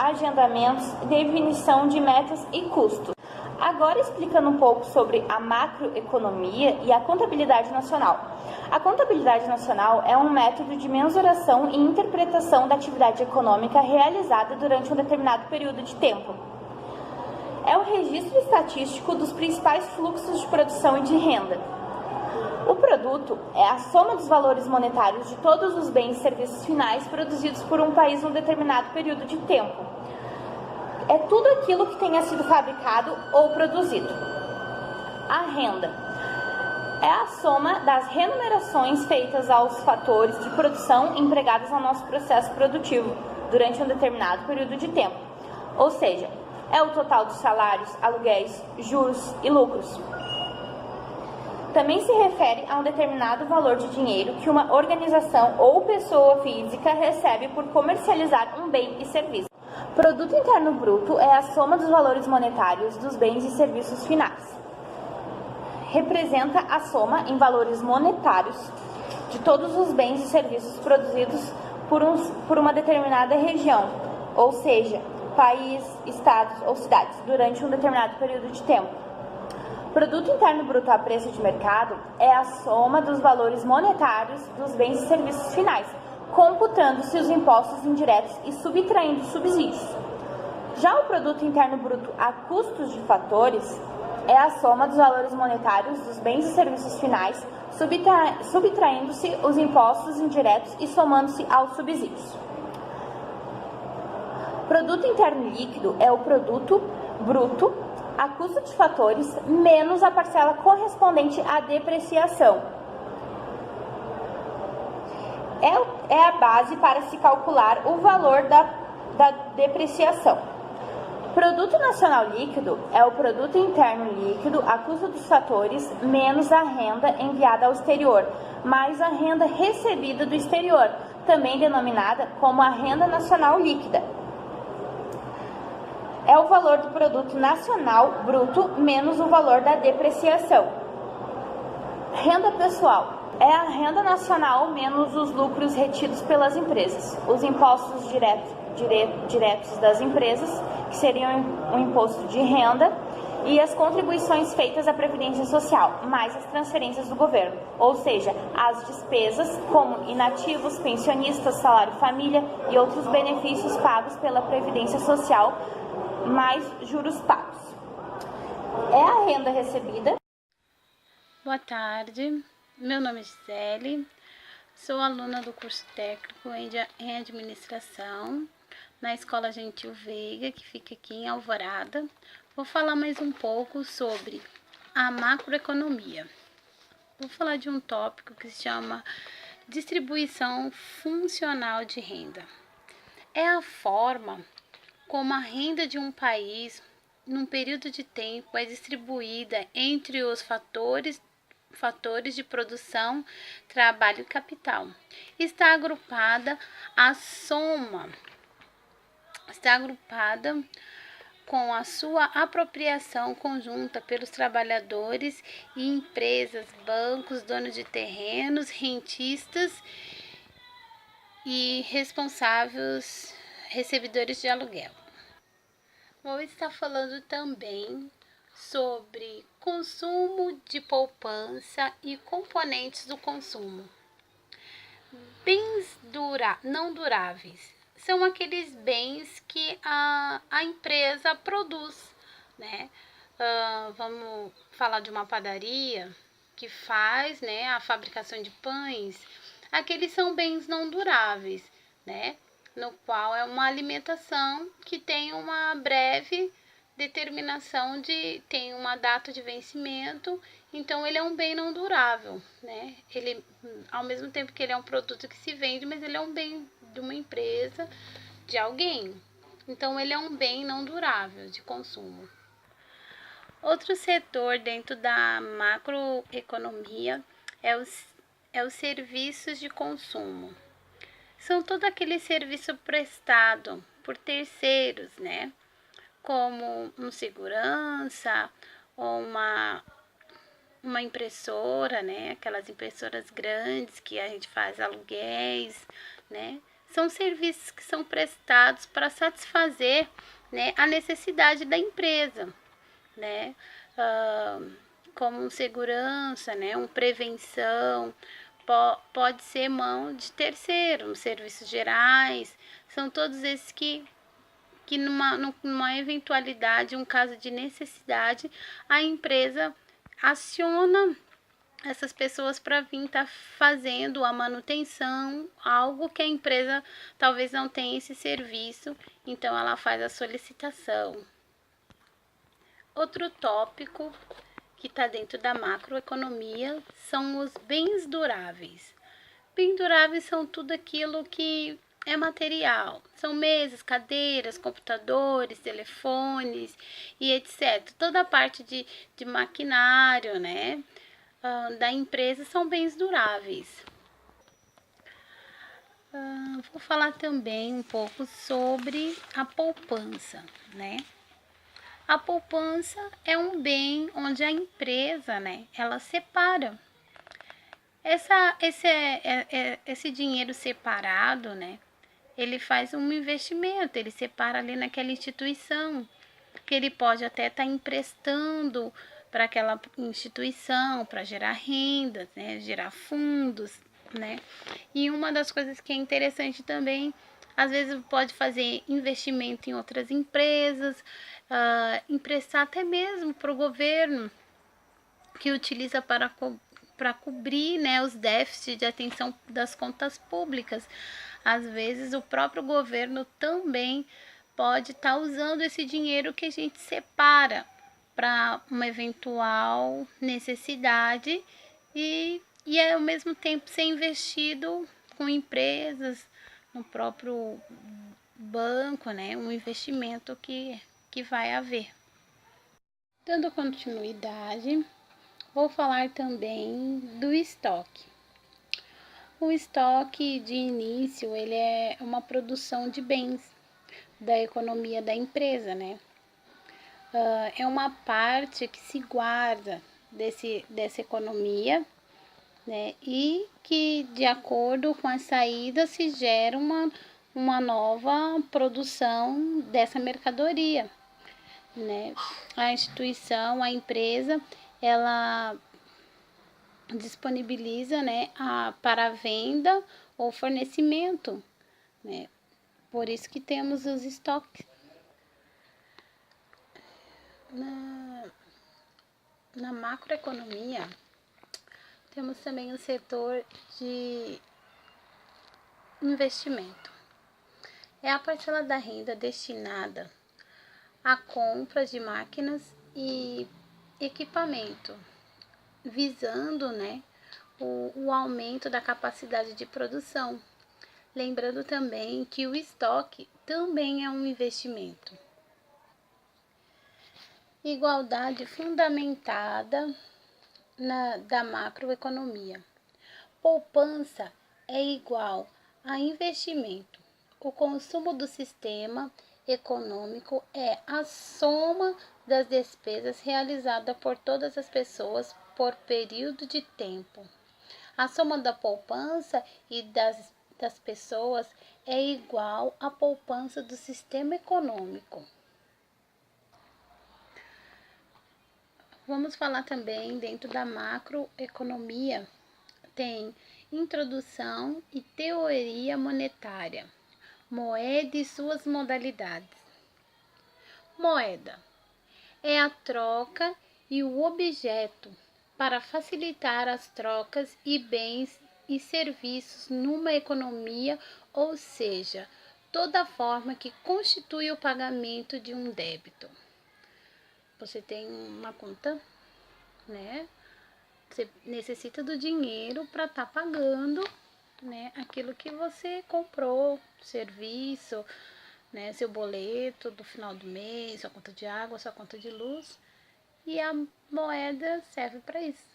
agendamentos, definição de metas e custos. Agora explicando um pouco sobre a macroeconomia e a contabilidade nacional. A contabilidade nacional é um método de mensuração e interpretação da atividade econômica realizada durante um determinado período de tempo. É o registro estatístico dos principais fluxos de produção e de renda. O produto é a soma dos valores monetários de todos os bens e serviços finais produzidos por um país em um determinado período de tempo. É tudo aquilo que tenha sido fabricado ou produzido. A renda é a soma das remunerações feitas aos fatores de produção empregados no nosso processo produtivo durante um determinado período de tempo. Ou seja, é o total dos salários, aluguéis, juros e lucros. Também se refere a um determinado valor de dinheiro que uma organização ou pessoa física recebe por comercializar um bem e serviço. Produto Interno Bruto é a soma dos valores monetários dos bens e serviços finais. Representa a soma em valores monetários de todos os bens e serviços produzidos por uma determinada região, ou seja, país, estados ou cidades, durante um determinado período de tempo. Produto Interno Bruto a preço de mercado é a soma dos valores monetários dos bens e serviços finais, computando-se os impostos indiretos e subtraindo subsídios. Já o Produto Interno Bruto a custos de fatores é a soma dos valores monetários dos bens e serviços finais, subtraindo-se os impostos indiretos e somando-se aos subsídios. Produto Interno Líquido é o produto bruto a custo de fatores menos a parcela correspondente à depreciação. É a base para se calcular o valor da depreciação. Produto Nacional Líquido é o produto interno líquido a custo dos fatores menos a renda enviada ao exterior, mais a renda recebida do exterior, também denominada como a renda nacional líquida. É o valor do produto nacional bruto menos o valor da depreciação. Renda pessoal é a renda nacional menos os lucros retidos pelas empresas, os impostos diretos das empresas, que seriam o imposto de renda, e as contribuições feitas à Previdência Social, mais as transferências do governo, ou seja, as despesas como inativos, pensionistas, salário família e outros benefícios pagos pela Previdência Social, mais juros pagos. É a renda recebida. Boa tarde, meu nome é Gisele, sou aluna do curso técnico em administração na Escola Gentil Veiga, que fica aqui em Alvorada. Vou falar mais um pouco sobre a macroeconomia. Vou falar de um tópico que se chama distribuição funcional de renda. É a forma como a renda de um país, num período de tempo, é distribuída entre os fatores de produção, trabalho e capital. Está agrupada com a sua apropriação conjunta pelos trabalhadores e empresas, bancos, donos de terrenos, rentistas e responsáveis recebedores de aluguel. Vou estar falando também sobre consumo de poupança e componentes do consumo. Bens não duráveis são aqueles bens que a empresa produz, né? Vamos falar de uma padaria que faz, né, a fabricação de pães. Aqueles são bens não duráveis, né? No qual é uma alimentação que tem uma breve determinação tem uma data de vencimento, então ele é um bem não durável, né? Ele, ao mesmo tempo que ele é um produto que se vende, mas ele é um bem de uma empresa, de alguém. Então ele é um bem não durável de consumo. Outro setor dentro da macroeconomia é os serviços de consumo. São todo aquele serviço prestado por terceiros, né? Como um segurança ou uma impressora, né? Aquelas impressoras grandes que a gente faz aluguéis, né? são serviços que são prestados para satisfazer, né, a necessidade da empresa, né? Como segurança, né, prevenção, pode ser mão de terceiro, serviços gerais, são todos esses que numa eventualidade, um caso de necessidade, a empresa aciona essas pessoas para vir estar fazendo a manutenção, algo que a empresa talvez não tenha esse serviço, então ela faz a solicitação. Outro tópico que está dentro da macroeconomia são os bens duráveis. Bens duráveis são tudo aquilo que é material. São mesas, cadeiras, computadores, telefones e etc. Toda a parte de maquinário, né, da empresa são bens duráveis. Vou falar também um pouco sobre a poupança, né? A poupança é um bem onde a empresa, né, ela separa. Esse dinheiro separado, né, ele faz um investimento, ele separa ali naquela instituição, que ele pode até estar emprestando para aquela instituição, para gerar renda, né, gerar fundos, né. E uma das coisas que é interessante também, às vezes pode fazer investimento em outras empresas, emprestar até mesmo para o governo, que utiliza para cobrir, né, os déficits de atenção das contas públicas. Às vezes o próprio governo também pode estar usando esse dinheiro que a gente separa para uma eventual necessidade e ao mesmo tempo ser investido com empresas, no próprio banco, né, um investimento que vai haver. Dando continuidade, vou falar também do estoque. O estoque de início, ele é uma produção de bens da economia da empresa, né? É uma parte que se guarda dessa economia, né? E que, de acordo com a saída, se gera uma nova produção dessa mercadoria, né? A instituição, a empresa, ela disponibiliza, né, para venda ou fornecimento, né? Por isso que temos os estoques. Na macroeconomia, temos também o setor de investimento. É a parcela da renda destinada à compra de máquinas e equipamento, visando, né, o aumento da capacidade de produção. Lembrando também que o estoque também é um investimento. Igualdade fundamentada da macroeconomia. Poupança é igual a investimento. O consumo do sistema econômico é a soma das despesas realizadas por todas as pessoas por período de tempo. A soma da poupança e das pessoas é igual à poupança do sistema econômico. Vamos falar também dentro da macroeconomia, tem introdução e teoria monetária, moeda e suas modalidades. Moeda é a troca e o objeto para facilitar as trocas e bens e serviços numa economia, ou seja, toda forma que constitui o pagamento de um débito. Você tem uma conta, né? Você necessita do dinheiro para estar pagando, né, aquilo que você comprou, serviço, né, seu boleto do final do mês, sua conta de água, sua conta de luz, e a moeda serve para isso.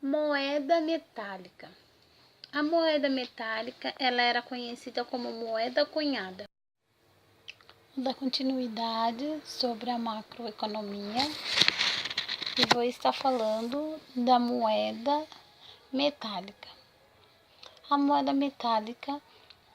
Moeda metálica. A moeda metálica, ela era conhecida como moeda cunhada. Vou dar continuidade sobre a macroeconomia e vou estar falando da moeda metálica. A moeda metálica,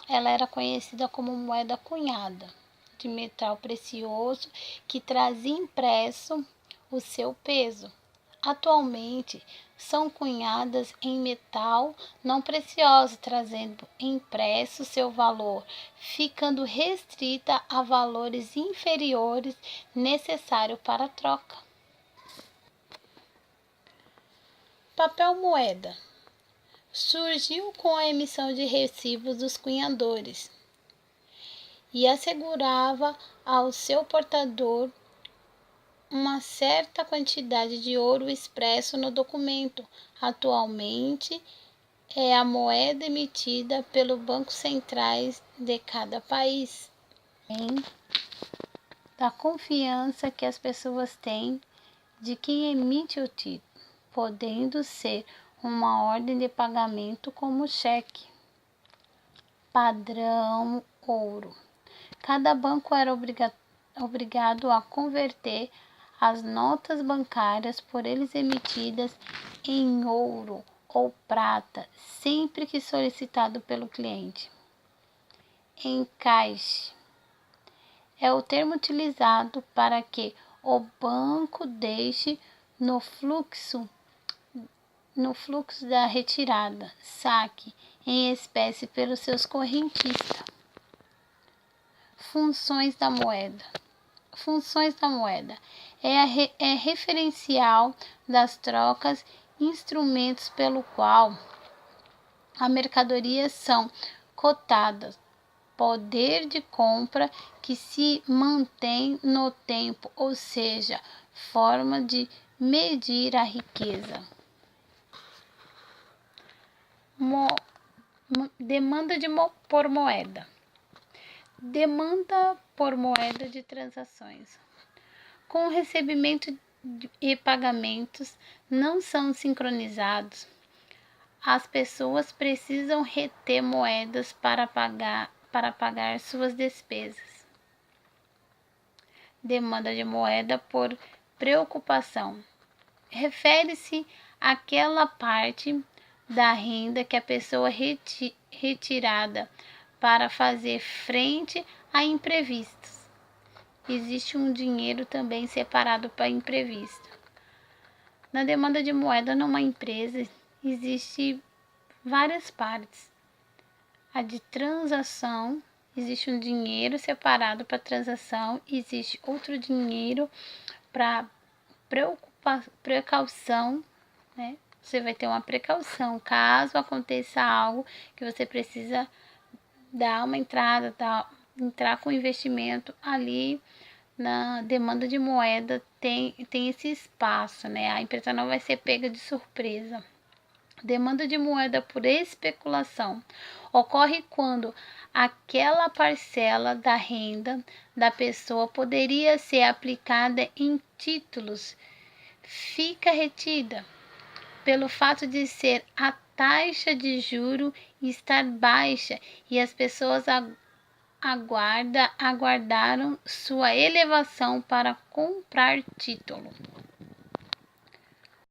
ela era conhecida como moeda cunhada, de metal precioso que trazia impresso o seu peso. Atualmente, são cunhadas em metal não precioso, trazendo impresso seu valor, ficando restrita a valores inferiores necessários para a troca. Papel moeda surgiu com a emissão de recibos dos cunhadores e assegurava ao seu portador uma certa quantidade de ouro expresso no documento. Atualmente, é a moeda emitida pelos bancos centrais de cada país. Da confiança que as pessoas têm de quem emite o título, podendo ser uma ordem de pagamento como cheque. Padrão ouro. Cada banco era obrigado a converter as notas bancárias por eles emitidas em ouro ou prata, sempre que solicitado pelo cliente. Encaixe é o termo utilizado para que o banco deixe no fluxo da retirada, saque em espécie pelos seus correntistas. Funções da moeda. Funções da moeda é referencial das trocas, instrumentos pelo qual as mercadorias são cotadas, poder de compra que se mantém no tempo, ou seja, forma de medir a riqueza. Demanda por moeda. Demanda por moeda de transações. Com o recebimento e pagamentos não são sincronizados, as pessoas precisam reter moedas para pagar suas despesas. Demanda de moeda por preocupação. Refere-se àquela parte da renda que a pessoa retirada para fazer frente a imprevistos. Existe um dinheiro também separado para imprevisto. Na demanda de moeda numa empresa, existe várias partes. A de transação, existe um dinheiro separado para transação, existe outro dinheiro para precaução, né? Você vai ter uma precaução caso aconteça algo que você precisa dar uma entrada, entrar com investimento ali. Na demanda de moeda tem esse espaço, né? A empresa não vai ser pega de surpresa. Demanda de moeda por especulação ocorre quando aquela parcela da renda da pessoa poderia ser aplicada em títulos, fica retida pelo fato de ser a taxa de juro estar baixa e as pessoas aguardaram sua elevação para comprar título.